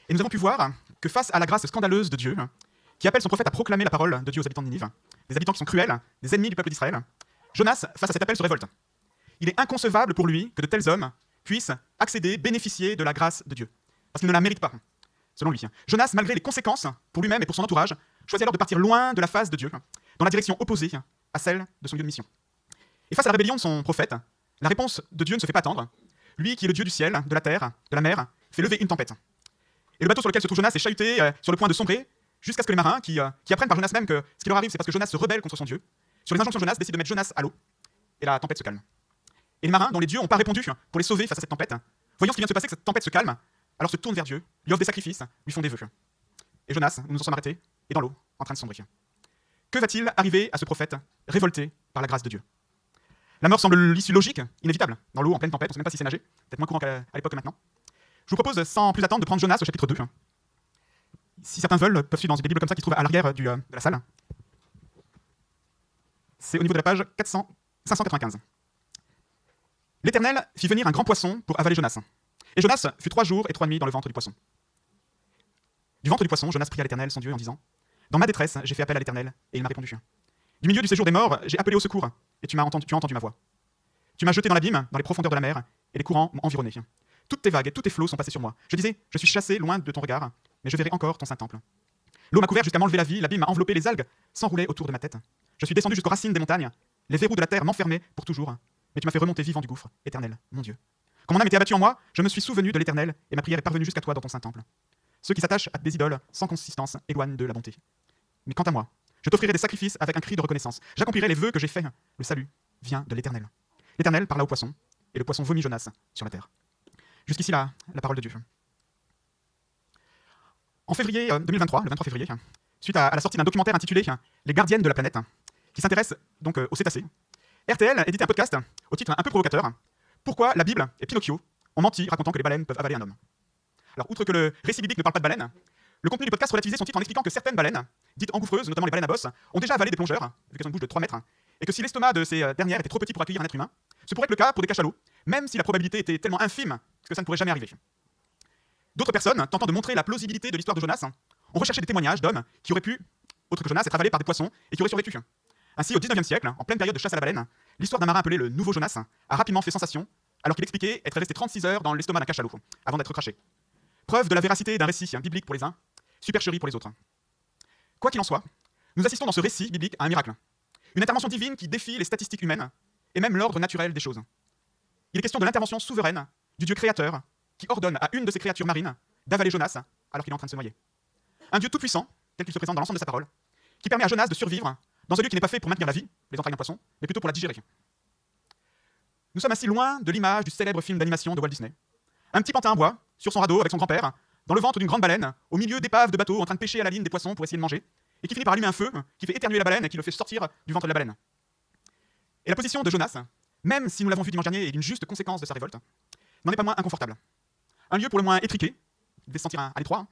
Et nous avons pu voir que face à la grâce scandaleuse de Dieu, qui appelle son prophète à proclamer la parole de Dieu aux habitants de Ninive, des habitants qui sont cruels, des ennemis du peuple d'Israël, Jonas, face à cet appel, se révolte. Il est inconcevable pour lui que de tels hommes puissent accéder, bénéficier de la grâce de Dieu. Parce qu'ils ne la méritent pas, selon lui. Jonas, malgré les conséquences pour lui-même et pour son entourage, choisit alors de partir loin de la face de Dieu, dans la direction opposée à celle de son lieu de mission. Et face à la rébellion de son prophète, la réponse de Dieu ne se fait pas attendre. Lui, qui est le Dieu du ciel, de la terre, de la mer, fait lever une tempête. Et le bateau sur lequel se trouve Jonas est chahuté sur le point de sombrer, jusqu'à ce que les marins, qui apprennent par Jonas même que ce qui leur arrive, c'est parce que Jonas se rebelle contre son Dieu, sur les injonctions de Jonas, décident de mettre Jonas à l'eau. Et la tempête se calme. Et les marins, dont les dieux n'ont pas répondu pour les sauver face à cette tempête, voyant ce qui vient de se passer, que cette tempête se calme, alors se tournent vers Dieu, lui offrent des sacrifices, lui font des vœux. Et Jonas, où nous en sommes arrêtés, est dans l'eau, en train de sombrer. Que va-t-il arriver à ce prophète, révolté par la grâce de Dieu? La mort semble l'issue logique, inévitable. Dans l'eau, en pleine tempête, on ne sait même pas si c'est nager, peut-être moins courant qu'à l'époque que maintenant. Je vous propose, sans plus attendre, de prendre Jonas au chapitre 2. Si certains veulent, peuvent suivre dans des Bibles comme ça qui se trouvent à l'arrière de la salle. C'est au niveau de la page 595. L'Éternel fit venir un grand poisson pour avaler Jonas. Et Jonas fut 3 jours et 3 nuits dans le ventre du poisson. Du ventre du poisson, Jonas pria l'Éternel, son Dieu, en disant: Dans ma détresse, j'ai fait appel à l'Éternel, et il m'a répondu. Du milieu du séjour des morts, j'ai appelé au secours, et tu as entendu ma voix. Tu m'as jeté dans l'abîme, dans les profondeurs de la mer, et les courants m'ont environné. Toutes tes vagues et tous tes flots sont passés sur moi. Je disais: je suis chassé loin de ton regard, mais je verrai encore ton saint temple. L'eau m'a couvert jusqu'à m'enlever la vie, l'abîme m'a enveloppé, les algues s'enroulaient autour de ma tête. Je suis descendu jusqu'aux racines des montagnes, les verrous de la terre m'enfermaient pour toujours. Mais tu m'as fait remonter vivant du gouffre, Éternel, mon Dieu. Quand mon âme était abattue en moi, je me suis souvenu de l'Éternel, et ma prière est parvenue jusqu'à toi dans ton saint temple. Ceux qui s'attachent à des idoles sans consistance éloignent de la bonté. Mais quant à moi, je t'offrirai des sacrifices avec un cri de reconnaissance. J'accomplirai les vœux que j'ai faits. Le salut vient de l'Éternel. L'Éternel parla au poisson, et le poisson vomit Jonas sur la terre. Jusqu'ici la parole de Dieu. En février 2023, le 23 février, suite à la sortie d'un documentaire intitulé Les gardiennes de la planète, qui s'intéresse donc aux cétacés, RTL éditait un podcast au titre un peu provocateur: Pourquoi la Bible et Pinocchio ont menti racontant que les baleines peuvent avaler un homme. Alors, outre que le récit biblique ne parle pas de baleines, le contenu du podcast relativisait son titre en expliquant que certaines baleines, dites engouffreuses, notamment les baleines à bosse, ont déjà avalé des plongeurs, vu qu'elles ont une bouche de 3 mètres, et que si l'estomac de ces dernières était trop petit pour accueillir un être humain, ce pourrait être le cas pour des cachalots, même si la probabilité était tellement infime que ça ne pourrait jamais arriver. D'autres personnes, tentant de montrer la plausibilité de l'histoire de Jonas, ont recherché des témoignages d'hommes qui auraient pu, autre que Jonas, être avalés par des poissons et qui auraient survécu. Ainsi, au XIXe siècle, en pleine période de chasse à la baleine, l'histoire d'un marin appelé le Nouveau Jonas a rapidement fait sensation, alors qu'il expliquait être resté 36 heures dans l'estomac d'un cachalot, avant d'être craché. Preuve de la véracité d'un récit biblique pour les uns, supercherie pour les autres. Quoi qu'il en soit, nous assistons dans ce récit biblique à un miracle. Une intervention divine qui défie les statistiques humaines, et même l'ordre naturel des choses. Il est question de l'intervention souveraine du Dieu créateur, qui ordonne à une de ses créatures marines d'avaler Jonas alors qu'il est en train de se noyer. Un Dieu tout-puissant, tel qu'il se présente dans l'ensemble de sa parole, qui permet à Jonas de survivre dans un lieu qui n'est pas fait pour maintenir la vie, les entrailles d'un poisson, mais plutôt pour la digérer. Nous sommes ainsi loin de l'image du célèbre film d'animation de Walt Disney. Un petit pantin en bois, sur son radeau avec son grand-père, dans le ventre d'une grande baleine, au milieu d'épaves de bateaux en train de pêcher à la ligne des poissons pour essayer de manger, et qui finit par allumer un feu, qui fait éternuer la baleine et qui le fait sortir du ventre de la baleine. Et la position de Jonas, même si nous l'avons vu dimanche dernier et d'une juste conséquence de sa révolte, n'en est pas moins inconfortable. Un lieu pour le moins étriqué, il devait se sentir à l'étroit,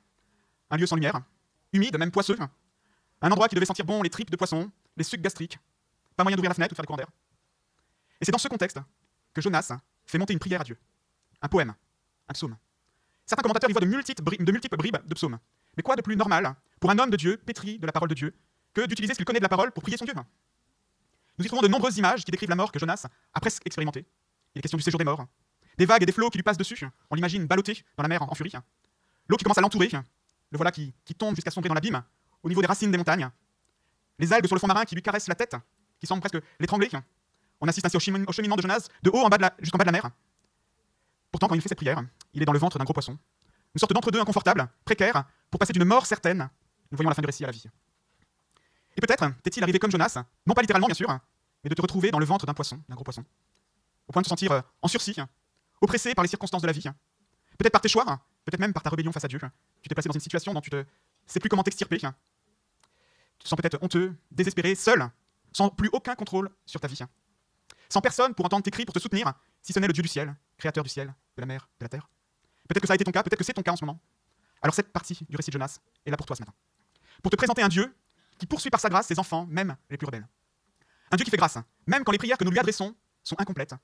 un lieu sans lumière, humide, même poisseux, un endroit qui devait sentir bon les tripes de poisson, les sucs gastriques, pas moyen d'ouvrir la fenêtre ou de faire des courants d'air. Et c'est dans ce contexte que Jonas fait monter une prière à Dieu, un poème, un psaume. Certains commentateurs y voient de multiples bribes de psaumes. Mais quoi de plus normal pour un homme de Dieu, pétri de la parole de Dieu, que d'utiliser ce qu'il connaît de la parole pour prier son Dieu? Nous y trouvons de nombreuses images qui décrivent la mort que Jonas a presque expérimentée. Il est question du séjour des morts, des vagues et des flots qui lui passent dessus, on l'imagine ballotté dans la mer en furie, l'eau qui commence à l'entourer, le voilà qui tombe jusqu'à sombrer dans l'abîme, au niveau des racines des montagnes, les algues sur le fond marin qui lui caressent la tête, qui semblent presque l'étrangler. On assiste ainsi au cheminement de Jonas de haut jusqu'en bas de la mer. Pourtant, quand il fait cette prière, il est dans le ventre d'un gros poisson, une sorte d'entre-deux inconfortable, précaire, pour passer d'une mort certaine, nous voyons la fin du récit à la vie. Et peut-être t'est-il arrivé comme Jonas, non pas littéralement bien sûr, mais de te retrouver dans le ventre d'un poisson, d'un gros poisson, au point de te sentir en sursis, oppressé par les circonstances de la vie, peut-être par tes choix, peut-être même par ta rébellion face à Dieu. Tu t'es placé dans une situation dont tu ne sais plus comment t'extirper. Tu te sens peut-être honteux, désespéré, seul, sans plus aucun contrôle sur ta vie. Sans personne pour entendre tes cris, pour te soutenir, si ce n'est le Dieu du ciel, créateur du ciel, de la mer, de la terre. Peut-être que ça a été ton cas, peut-être que c'est ton cas en ce moment. Alors cette partie du récit de Jonas est là pour toi ce matin. Pour te présenter un Dieu qui poursuit par sa grâce ses enfants, même les plus rebelles. Un Dieu qui fait grâce, même quand les prières que nous lui adressons sont incomplètes,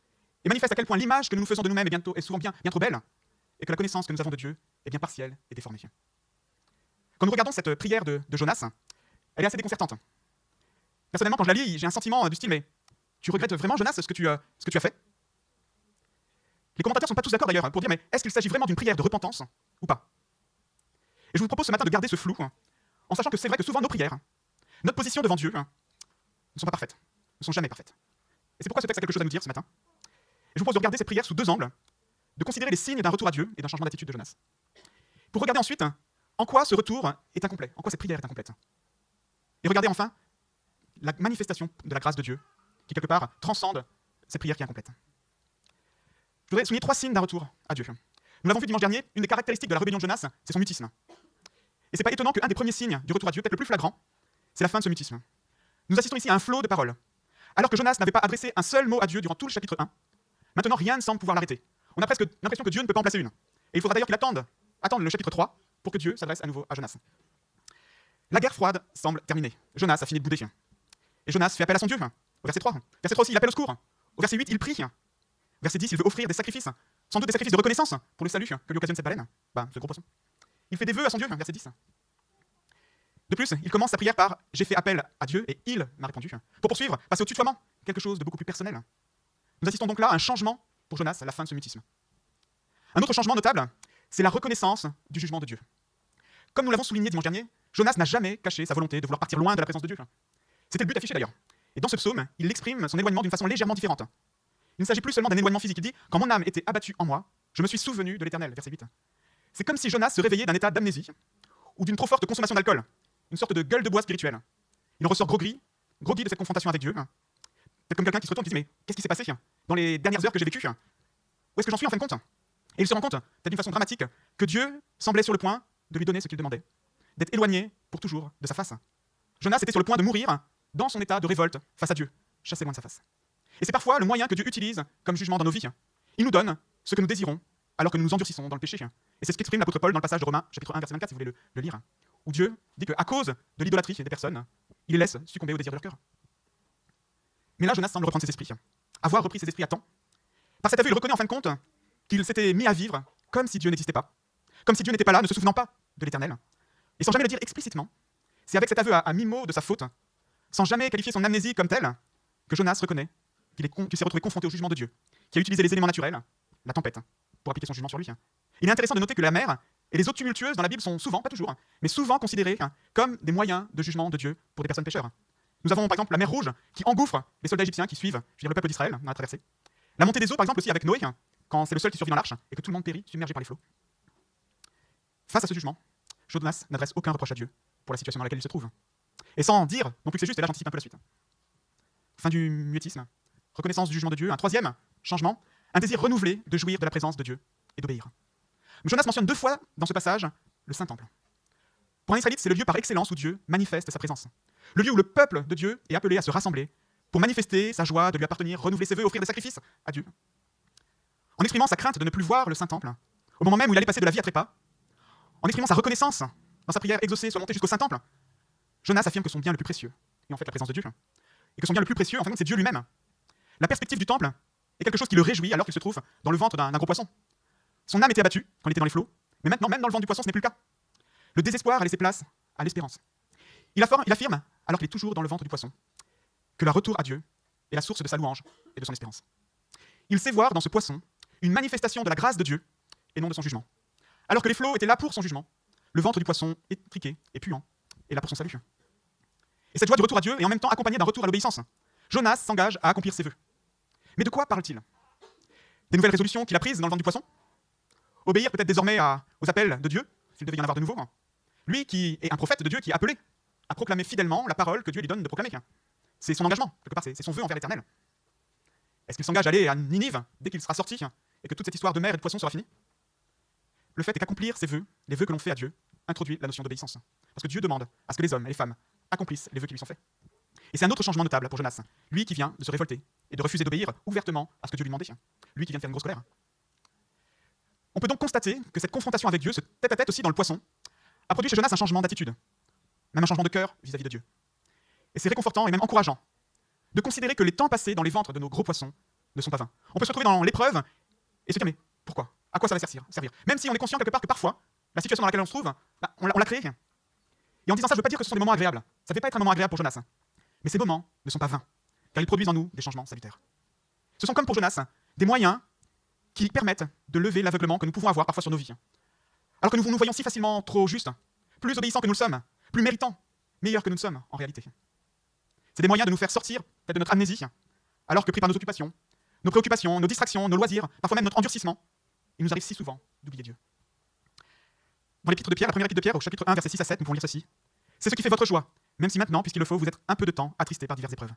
et manifeste à quel point l'image que nous nous faisons de nous-mêmes est souvent bien trop belle, et que la connaissance que nous avons de Dieu est bien partielle et déformée. Quand nous regardons cette prière de Jonas, elle est assez déconcertante. Personnellement, quand je la lis, j'ai un sentiment du style, mais tu regrettes vraiment, Jonas, ce que tu as fait? Les commentateurs ne sont pas tous d'accord d'ailleurs pour dire, mais est-ce qu'il s'agit vraiment d'une prière de repentance ou pas? Et je vous propose ce matin de garder ce flou, en sachant que c'est vrai que souvent nos prières, notre position devant Dieu, ne sont pas parfaites, ne sont jamais parfaites. Et c'est pourquoi ce texte a quelque chose à nous dire ce matin. Et je vous propose de regarder cette prière sous deux angles, de considérer les signes d'un retour à Dieu et d'un changement d'attitude de Jonas. Pour regarder ensuite en quoi ce retour est incomplet, en quoi cette prière est incomplète. Et regarder enfin la manifestation de la grâce de Dieu, qui quelque part transcende cette prière qui est incomplète. Je voudrais souligner trois signes d'un retour à Dieu. Nous l'avons vu dimanche dernier, une des caractéristiques de la rébellion de Jonas, c'est son mutisme. Et c'est pas étonnant qu'un des premiers signes du retour à Dieu, peut-être le plus flagrant, c'est la fin de ce mutisme. Nous assistons ici à un flot de paroles. Alors que Jonas n'avait pas adressé un seul mot à Dieu durant tout le chapitre 1, maintenant rien ne semble pouvoir l'arrêter. On a presque l'impression que Dieu ne peut pas en placer une. Et il faudra d'ailleurs qu'il attende le chapitre 3 pour que Dieu s'adresse à nouveau à Jonas. La guerre froide semble terminée. Jonas a fini de bouder. Et Jonas fait appel à son Dieu. Au verset 3. Verset 3 aussi, il appelle au secours. Au verset 8, il prie. Verset 10, il veut offrir des sacrifices. Sans doute des sacrifices de reconnaissance pour le salut que lui occasionne cette baleine. Ce gros poisson. Il fait des vœux à son Dieu, verset 10. De plus, il commence sa prière par « J'ai fait appel à Dieu et il m'a répondu ». Pour poursuivre, passer au tutoiement, quelque chose de beaucoup plus personnel. Nous assistons donc là à un changement pour Jonas à la fin de ce mutisme. Un autre changement notable, c'est la reconnaissance du jugement de Dieu. Comme nous l'avons souligné dimanche dernier, Jonas n'a jamais caché sa volonté de vouloir partir loin de la présence de Dieu. C'était le but affiché d'ailleurs. Et dans ce psaume, il exprime son éloignement d'une façon légèrement différente. Il ne s'agit plus seulement d'un éloignement physique. Il dit « Quand mon âme était abattue en moi, je me suis souvenu de l'Éternel », verset 8. C'est comme si Jonas se réveillait d'un état d'amnésie ou d'une trop forte consommation d'alcool, une sorte de gueule de bois spirituelle. Il en ressort groggy de cette confrontation avec Dieu. Peut-être comme quelqu'un qui se retourne et qui se dit « Mais qu'est-ce qui s'est passé dans les dernières heures que j'ai vécues? Où est-ce que j'en suis en fin de compte ?» Et il se rend compte, peut-être d'une façon dramatique, que Dieu semblait sur le point de lui donner ce qu'il demandait, d'être éloigné pour toujours de sa face. Jonas était sur le point de mourir dans son état de révolte face à Dieu, chassé loin de sa face. Et c'est parfois le moyen que Dieu utilise comme jugement dans nos vies. Il nous donne ce que nous désirons alors que nous nous endurcissons dans le péché. Et c'est ce qu'exprime l'apôtre Paul dans le passage de Romains, chapitre 1, verset 24, si vous voulez le lire, où Dieu dit qu'à cause de l'idolâtrie des personnes, il les laisse succomber au désir de leur cœur. Mais là, Jonas semble reprendre ses esprits, avoir repris ses esprits à temps. Par cet aveu, il reconnaît en fin de compte qu'il s'était mis à vivre comme si Dieu n'existait pas, comme si Dieu n'était pas là, ne se souvenant pas de l'Éternel. Et sans jamais le dire explicitement, c'est avec cet aveu à mi-mot de sa faute, sans jamais qualifier son amnésie comme telle, que Jonas reconnaît qu'il s'est retrouvé confronté au jugement de Dieu, qui a utilisé les éléments naturels, la tempête, pour appliquer son jugement sur lui. Il est intéressant de noter que la mer et les eaux tumultueuses dans la Bible sont souvent, pas toujours, mais souvent considérées comme des moyens de jugement de Dieu pour des personnes pécheurs. Nous avons par exemple la mer Rouge qui engouffre les soldats égyptiens qui suivent le peuple d'Israël dans la traversée. La montée des eaux par exemple aussi avec Noé, quand c'est le seul qui survit dans l'arche et que tout le monde périt submergé par les flots. Face à ce jugement, Jonas n'adresse aucun reproche à Dieu pour la situation dans laquelle il se trouve. Et sans dire non plus que c'est juste, et là j'anticipe un peu la suite. Fin du mutisme, reconnaissance du jugement de Dieu, un troisième changement, un désir renouvelé de jouir de la présence de Dieu et d'obéir. Jonas mentionne 2 fois dans ce passage le Saint-Temple. Pour un Israélite, c'est le lieu par excellence où Dieu manifeste sa présence. Le lieu où le peuple de Dieu est appelé à se rassembler pour manifester sa joie de lui appartenir, renouveler ses vœux, offrir des sacrifices à Dieu. En exprimant sa crainte de ne plus voir le Saint-Temple, au moment même où il allait passer de la vie à trépas, en exprimant sa reconnaissance dans sa prière exaucée soit montée jusqu'au Saint-Temple, Jonas affirme que son bien le plus précieux est en fait la présence de Dieu. Et que son bien le plus précieux, en fait, c'est Dieu lui-même. La perspective du temple est quelque chose qui le réjouit alors qu'il se trouve dans le ventre d'un gros poisson. Son âme était abattue quand il était dans les flots, mais maintenant, même dans le ventre du poisson, ce n'est plus le cas. Le désespoir a laissé place à l'espérance. Il affirme, alors qu'il est toujours dans le ventre du poisson, que le retour à Dieu est la source de sa louange et de son espérance. Il sait voir dans ce poisson une manifestation de la grâce de Dieu et non de son jugement. Alors que les flots étaient là pour son jugement, le ventre du poisson étriqué et puant est là pour son salut. Et cette joie du retour à Dieu est en même temps accompagnée d'un retour à l'obéissance. Jonas s'engage à accomplir ses vœux. Mais de quoi parle-t-il? Des nouvelles résolutions qu'il a prises dans le ventre du poisson? Obéir peut-être désormais aux appels de Dieu, s'il devait y en avoir de nouveau. Lui qui est un prophète de Dieu, qui est appelé à proclamer fidèlement la parole que Dieu lui donne de proclamer. C'est son engagement, quelque part, c'est son vœu envers l'Éternel. Est-ce qu'il s'engage à aller à Ninive dès qu'il sera sorti et que toute cette histoire de mer et de poisson sera finie? Le fait est qu'accomplir ses vœux, les vœux que l'on fait à Dieu, introduit la notion d'obéissance. Parce que Dieu demande à ce que les hommes et les femmes accomplissent les vœux qui lui sont faits. Et c'est un autre changement notable pour Jonas, lui qui vient de se révolter et de refuser d'obéir ouvertement à ce que Dieu lui demandait, lui qui vient de faire une grosse colère. On peut donc constater que cette confrontation avec Dieu, ce tête-à-tête aussi dans le poisson, a produit chez Jonas un changement d'attitude, même un changement de cœur vis-à-vis de Dieu. Et c'est réconfortant et même encourageant de considérer que les temps passés dans les ventres de nos gros poissons ne sont pas vains. On peut se retrouver dans l'épreuve et se dire mais pourquoi? À quoi ça va servir? Même si on est conscient quelque part que parfois, la situation dans laquelle on se trouve, on l'a créée. Et en disant ça, je ne veux pas dire que ce sont des moments agréables. Ça ne devait pas être un moment agréable pour Jonas. Mais ces moments ne sont pas vains, car ils produisent en nous des changements salutaires. Ce sont comme pour Jonas, des moyens qui permettent de lever l'aveuglement que nous pouvons avoir parfois sur nos vies. Alors que nous nous voyons si facilement trop justes, plus obéissants que nous le sommes, plus méritants, meilleurs que nous le sommes en réalité. C'est des moyens de nous faire sortir peut-être de notre amnésie, alors que pris par nos occupations, nos préoccupations, nos distractions, nos loisirs, parfois même notre endurcissement, il nous arrive si souvent d'oublier Dieu. Dans l'épître de Pierre, la première épître de Pierre, au chapitre 1, versets 6 à 7, nous pouvons lire ceci. C'est ce qui fait votre joie, même si maintenant, puisqu'il le faut, vous êtes un peu de temps attristés par diverses épreuves.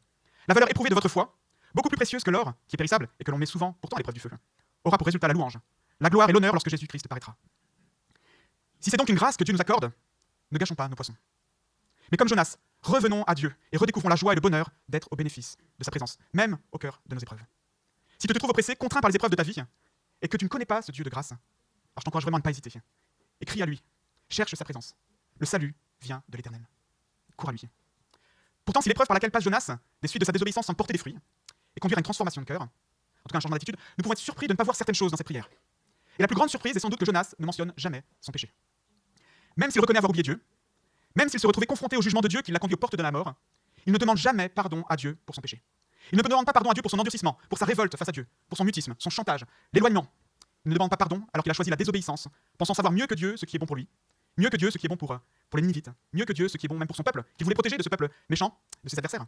La valeur éprouvée de votre foi, beaucoup plus précieuse que l'or, qui est périssable et que l'on met souvent pourtant à l'épreuve du feu, aura pour résultat la louange, la gloire et l'honneur lorsque Jésus-Christ paraîtra. Si c'est donc une grâce que Dieu nous accorde, ne gâchons pas nos poissons. Mais comme Jonas, revenons à Dieu et redécouvrons la joie et le bonheur d'être au bénéfice de sa présence, même au cœur de nos épreuves. Si tu te trouves oppressé, contraint par les épreuves de ta vie, et que tu ne connais pas ce Dieu de grâce, alors je t'encourage vraiment à ne pas hésiter. Et crie à lui, cherche sa présence. Le salut vient de l'Éternel. Cours à lui. Pourtant, si l'épreuve par laquelle passe Jonas, des suites de sa désobéissance, semble porter des fruits, et conduire à une transformation de cœur, en tout cas un changement d'attitude, nous pouvons être surpris de ne pas voir certaines choses dans ses prières. Et la plus grande surprise est sans doute que Jonas ne mentionne jamais son péché. Même s'il reconnaît avoir oublié Dieu, même s'il se retrouvait confronté au jugement de Dieu qui l'a conduit aux portes de la mort, il ne demande jamais pardon à Dieu pour son péché. Il ne demande pas pardon à Dieu pour son endurcissement, pour sa révolte face à Dieu, pour son mutisme, son chantage, l'éloignement. Il ne demande pas pardon alors qu'il a choisi la désobéissance, pensant savoir mieux que Dieu ce qui est bon pour lui, mieux que Dieu ce qui est bon pour les Ninivites, mieux que Dieu ce qui est bon même pour son peuple, qu'il voulait protéger de ce peuple méchant, de ses adversaires.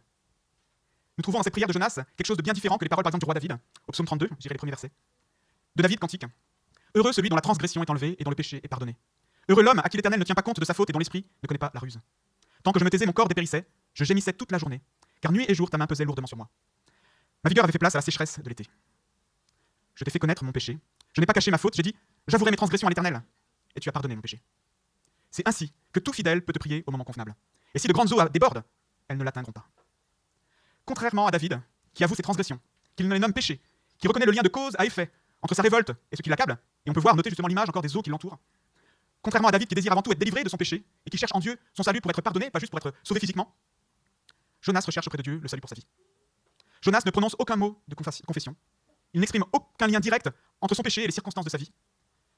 Nous trouvons dans cette prière de Jonas quelque chose de bien différent que les paroles par exemple du roi David, au psaume 32, j'irai les premiers versets. De David cantique. Heureux celui dont la transgression est enlevée et dont le péché est pardonné. Heureux l'homme à qui l'Éternel ne tient pas compte de sa faute et dont l'esprit ne connaît pas la ruse. Tant que je me taisais, mon corps dépérissait, je gémissais toute la journée, car nuit et jour ta main pesait lourdement sur moi. Ma vigueur avait fait place à la sécheresse de l'été. Je t'ai fait connaître mon péché. Je n'ai pas caché ma faute, j'ai dit, j'avouerai mes transgressions à l'Éternel, et tu as pardonné mon péché. C'est ainsi que tout fidèle peut te prier au moment convenable. Et si de grandes eaux débordent, elles ne l'atteindront pas. Contrairement à David, qui avoue ses transgressions, qu'il ne les nomme péché, qui reconnaît le lien de cause à effet entre sa révolte et ce qui l'accable, et on peut voir noter justement l'image encore des eaux qui l'entourent. Contrairement à David qui désire avant tout être délivré de son péché et qui cherche en Dieu son salut pour être pardonné, pas juste pour être sauvé physiquement, Jonas recherche auprès de Dieu le salut pour sa vie. Jonas ne prononce aucun mot de confession. Il n'exprime aucun lien direct entre son péché et les circonstances de sa vie.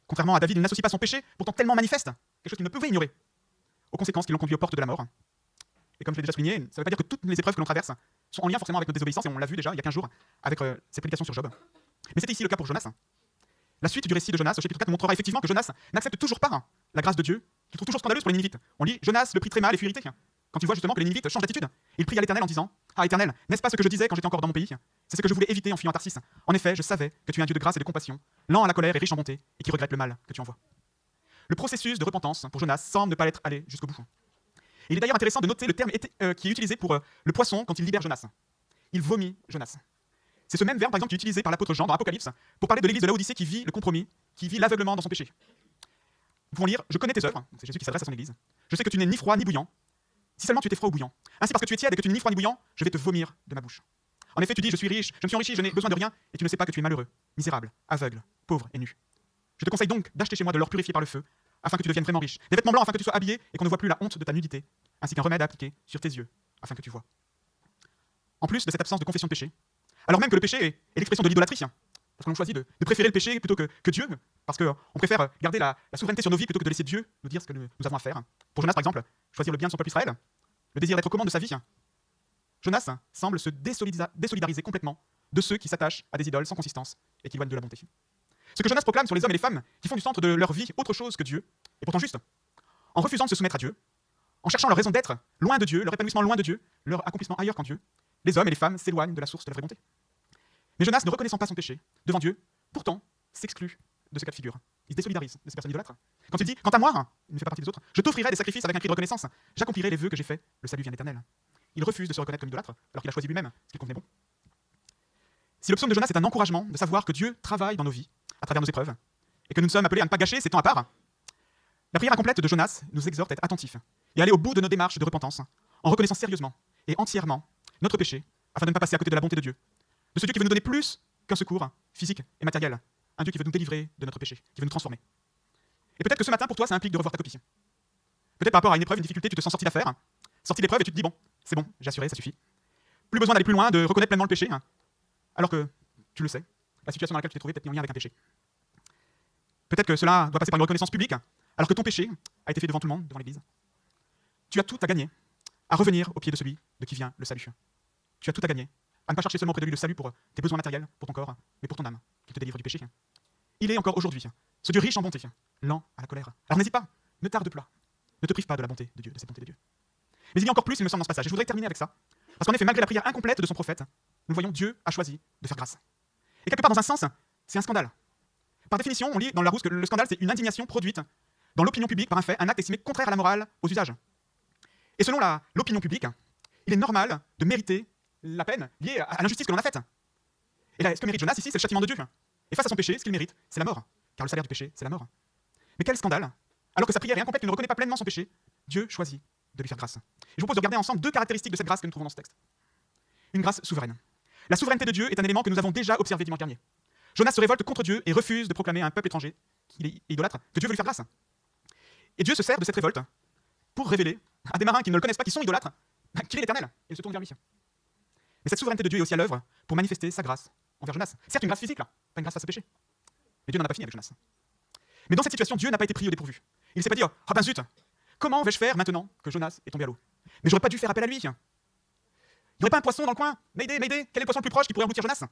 Contrairement à David, il n'associe pas son péché, pourtant tellement manifeste, quelque chose qu'il ne pouvait ignorer, aux conséquences qui l'ont conduit aux portes de la mort. Et comme je l'ai déjà souligné, ça ne veut pas dire que toutes les épreuves que l'on traverse sont en lien forcément avec notre désobéissance, et on l'a vu déjà il y a 15 jours avec cette prédication sur Job. Mais c'était ici le cas pour Jonas. La suite du récit de Jonas, au chapitre 4, nous montrera effectivement que Jonas n'accepte toujours pas la grâce de Dieu, qu'il trouve toujours scandaleuse pour les Ninivites. On lit Jonas le prit très mal et fut irrité. Quand il voit justement que les Ninivites changent d'attitude, il prie à l'Éternel en disant: Ah Éternel, n'est-ce pas ce que je disais quand j'étais encore dans mon pays? C'est ce que je voulais éviter en fuyant Tarsis. En effet, je savais que tu es un Dieu de grâce et de compassion, lent à la colère et riche en bonté, et qui regrette le mal que tu envoies. Le processus de repentance pour Jonas semble ne pas être allé jusqu'au bout. Et il est d'ailleurs intéressant de noter le terme qui est utilisé pour le poisson quand il libère Jonas. Il vomit Jonas. C'est ce même verbe, par exemple, qui est utilisé par l'apôtre Jean dans Apocalypse pour parler de l'église de Laodicée qui vit le compromis, qui vit l'aveuglement dans son péché. Nous pouvons lire: Je connais tes œuvres, c'est Jésus qui s'adresse à son église. Je sais que tu n'es ni froid ni bouillant. Si seulement tu étais froid ou bouillant. Ainsi, parce que tu es tiède et que tu n'es ni froid ni bouillant, je vais te vomir de ma bouche. En effet, tu dis: Je suis riche, je me suis enrichi, je n'ai besoin de rien, et tu ne sais pas que tu es malheureux, misérable, aveugle, pauvre et nu. Je te conseille donc d'acheter chez moi de l'or purifié par le feu, afin que tu deviennes vraiment riche, des vêtements blancs afin que tu sois habillé et qu'on ne voit plus la honte de ta nudité, ainsi qu'un remède à appliquer sur tes yeux, afin que tu vois. En plus de cette absence de confession de péché, alors même que le péché est l'expression de l'idolâtrie, parce que l'on choisit de préférer le péché plutôt que Dieu, parce qu'on préfère garder la souveraineté sur nos vies plutôt que de laisser Dieu nous dire ce que nous avons à faire. Pour Jonas, par exemple, choisir le bien de son peuple Israël, le désir d'être aux commandes de sa vie. Jonas semble se désolidariser complètement de ceux qui s'attachent à des idoles sans consistance et qui éloignent de la bonté. Ce que Jonas proclame sur les hommes et les femmes qui font du centre de leur vie autre chose que Dieu, et pourtant juste, en refusant de se soumettre à Dieu, en cherchant leur raison d'être loin de Dieu, leur épanouissement loin de Dieu, leur accomplissement ailleurs qu'en Dieu, les hommes et les femmes s'éloignent de la source de la vraie bonté. Mais Jonas, ne reconnaissant pas son péché devant Dieu, pourtant s'exclut de ce cas de figure. Il se désolidarise de ces personnes idolâtres. Quand il dit: Quant à moi, il ne fait pas partie des autres, je t'offrirai des sacrifices avec un cri de reconnaissance, j'accomplirai les vœux que j'ai faits, le salut vient d'Éternel. Il refuse de se reconnaître comme idolâtre, alors qu'il a choisi lui-même ce qui convenait bon. Si le psaume de Jonas est un encouragement de savoir que Dieu travaille dans nos vies, à travers nos épreuves, et que nous sommes appelés à ne pas gâcher ces temps à part, la prière incomplète de Jonas nous exhorte à être attentifs et à aller au bout de nos démarches de repentance, en reconnaissant sérieusement et entièrement notre péché, afin de ne pas passer à côté de la bonté de Dieu, de ce Dieu qui veut nous donner plus qu'un secours physique et matériel, un Dieu qui veut nous délivrer de notre péché, qui veut nous transformer. Et peut-être que ce matin, pour toi, ça implique de revoir ta copie. Peut-être par rapport à une épreuve, une difficulté, tu te sens sorti d'affaire, sorti d'épreuve et tu te dis: bon, c'est bon, j'ai assuré, ça suffit. Plus besoin d'aller plus loin, de reconnaître pleinement le péché, alors que tu le sais, la situation dans laquelle tu t'es trouvé peut-être en lien avec un péché. Peut-être que cela doit passer par une reconnaissance publique, alors que ton péché a été fait devant tout le monde, devant l'Église. Tu as tout à gagner à revenir au pied de celui de qui vient le salut. Tu as tout à gagner à ne pas chercher seulement auprès de lui le salut pour tes besoins matériels, pour ton corps, mais pour ton âme, qui te délivre du péché. Il est encore aujourd'hui ce Dieu riche en bonté, lent à la colère. Alors n'hésite pas, ne tarde pas, ne te prive pas de la bonté de Dieu, de cette bonté de Dieu. Mais il y a encore plus, il me semble, dans ce passage. Et je voudrais terminer avec ça. Parce qu'en effet, malgré la prière incomplète de son prophète, nous voyons Dieu a choisi de faire grâce. Et quelque part, dans un sens, c'est un scandale. Par définition, on lit dans le Larousse que le scandale, c'est une indignation produite dans l'opinion publique par un fait, un acte estimé contraire à la morale, aux usages. Et selon l'opinion publique, il est normal de mériter la peine liée à l'injustice que l'on a faite. Et là, ce que mérite Jonas ici, c'est le châtiment de Dieu. Et face à son péché, ce qu'il mérite, c'est la mort. Car le salaire du péché, c'est la mort. Mais quel scandale! Alors que sa prière est incomplète, qu'il ne reconnaît pas pleinement son péché, Dieu choisit de lui faire grâce. Et je vous propose de regarder ensemble deux caractéristiques de cette grâce que nous trouvons dans ce texte. Une grâce souveraine. La souveraineté de Dieu est un élément que nous avons déjà observé dimanche dernier. Jonas se révolte contre Dieu et refuse de proclamer à un peuple étranger, qu'il est idolâtre, que Dieu veut lui faire grâce. Et Dieu se sert de cette révolte pour révéler à des marins qui ne le connaissent pas, qui sont idolâtres, qu'il est l'Éternel, et il se tourne vers lui. Mais cette souveraineté de Dieu est aussi à l'œuvre pour manifester sa grâce envers Jonas. Certes, une grâce physique, là, pas une grâce face au péché. Mais Dieu n'en a pas fini avec Jonas. Mais dans cette situation, Dieu n'a pas été pris au dépourvu. Il ne s'est pas dit, oh ben zut, comment vais-je faire maintenant que Jonas est tombé à l'eau? Mais j'aurais pas dû faire appel à lui. Il n'y aurait pas un poisson dans le coin? Mayday, Mayday, quel est le poisson le plus proche qui pourrait engloutir Jonas?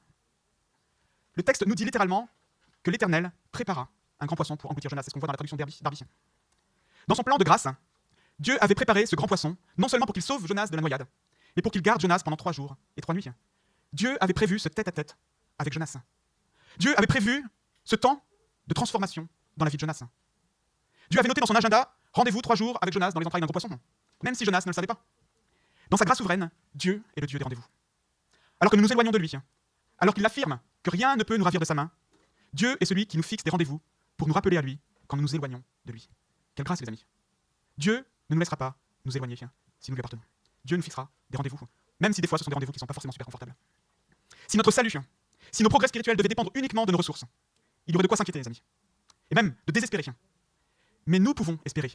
Le texte nous dit littéralement que l'Éternel prépara un grand poisson pour engloutir Jonas. C'est ce qu'on voit dans la traduction d'Arby. Dans son plan de grâce, Dieu avait préparé ce grand poisson, non seulement pour qu'il sauve Jonas de la noyade, mais pour qu'il garde Jonas pendant 3 jours et 3 nuits. Dieu avait prévu ce tête-à-tête avec Jonas. Dieu avait prévu ce temps de transformation dans la vie de Jonas. Dieu avait noté dans son agenda, rendez-vous 3 jours avec Jonas dans les entrailles d'un gros poisson, même si Jonas ne le savait pas. Dans sa grâce souveraine, Dieu est le Dieu des rendez-vous. Alors que nous nous éloignons de lui, alors qu'il affirme que rien ne peut nous ravir de sa main, Dieu est celui qui nous fixe des rendez-vous pour nous rappeler à lui quand nous nous éloignons de lui. Quelle grâce, les amis. Dieu ne nous laissera pas nous éloigner si nous lui appartenons. Dieu nous fixera des rendez-vous, même si des fois ce sont des rendez-vous qui ne sont pas forcément super confortables. Si notre salut, si nos progrès spirituels devaient dépendre uniquement de nos ressources, il y aurait de quoi s'inquiéter, les amis. Et même de désespérer. Mais nous pouvons espérer.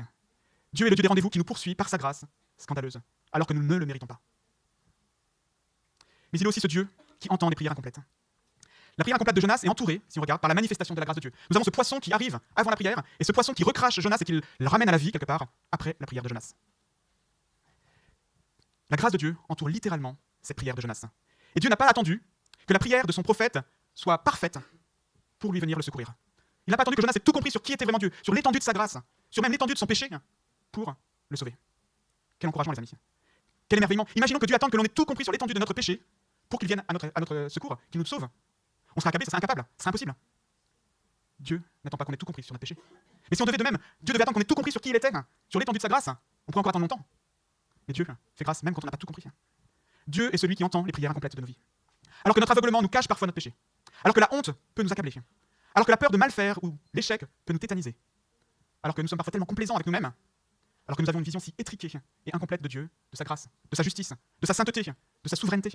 Dieu est le Dieu des rendez-vous qui nous poursuit par sa grâce scandaleuse, alors que nous ne le méritons pas. Mais il est aussi ce Dieu qui entend les prières incomplètes. La prière incomplète de Jonas est entourée, si on regarde, par la manifestation de la grâce de Dieu. Nous avons ce poisson qui arrive avant la prière, et ce poisson qui recrache Jonas et qui le ramène à la vie, quelque part, après la prière de Jonas. La grâce de Dieu entoure littéralement cette prière de Jonas. Et Dieu n'a pas attendu que la prière de son prophète soit parfaite pour lui venir le secourir. Il n'a pas attendu que Jonas ait tout compris sur qui était vraiment Dieu, sur l'étendue de sa grâce, sur même l'étendue de son péché, pour le sauver. Quel encouragement, les amis. Quel émerveillement. Imaginons que Dieu attende que l'on ait tout compris sur l'étendue de notre péché pour qu'il vienne à notre secours, qu'il nous sauve. On serait accablé, ça serait incapable, ça serait impossible. Dieu n'attend pas qu'on ait tout compris sur notre péché. Mais si on devait de même, Dieu devait attendre qu'on ait tout compris sur qui il était, sur l'étendue de sa grâce, on pourrait encore attendre longtemps. Mais Dieu fait grâce même quand on n'a pas tout compris. Dieu est celui qui entend les prières incomplètes de nos vies. Alors que notre aveuglement nous cache parfois notre péché. Alors que la honte peut nous accabler. Alors que la peur de mal faire ou l'échec peut nous tétaniser. Alors que nous sommes parfois tellement complaisants avec nous-mêmes. Alors que nous avons une vision si étriquée et incomplète de Dieu, de sa grâce, de sa justice, de sa sainteté, de sa souveraineté.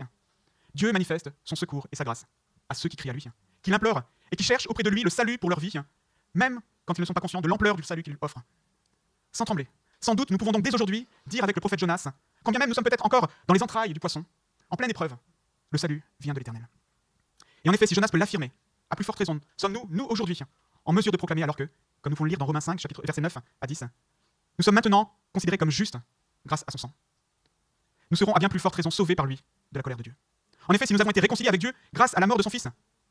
Dieu manifeste son secours et sa grâce à ceux qui crient à lui, qui l'implorent et qui cherchent auprès de lui le salut pour leur vie, même quand ils ne sont pas conscients de l'ampleur du salut qu'il offre. Sans trembler. Sans doute, nous pouvons donc dès aujourd'hui dire avec le prophète Jonas, quand bien même nous sommes peut-être encore dans les entrailles du poisson, en pleine épreuve, le salut vient de l'Éternel. Et en effet, si Jonas peut l'affirmer, à plus forte raison, sommes-nous, nous aujourd'hui, en mesure de proclamer alors que, comme nous pouvons le lire dans Romains 5, versets 9 à 10, nous sommes maintenant considérés comme justes grâce à son sang. Nous serons à bien plus forte raison sauvés par lui de la colère de Dieu. En effet, si nous avons été réconciliés avec Dieu grâce à la mort de son Fils,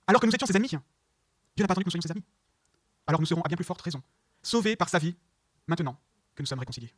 alors que nous étions ses ennemis, Dieu n'a pas attendu que nous soyons ses amis. Alors nous serons à bien plus forte raison sauvés par sa vie, maintenant que nous sommes réconciliés.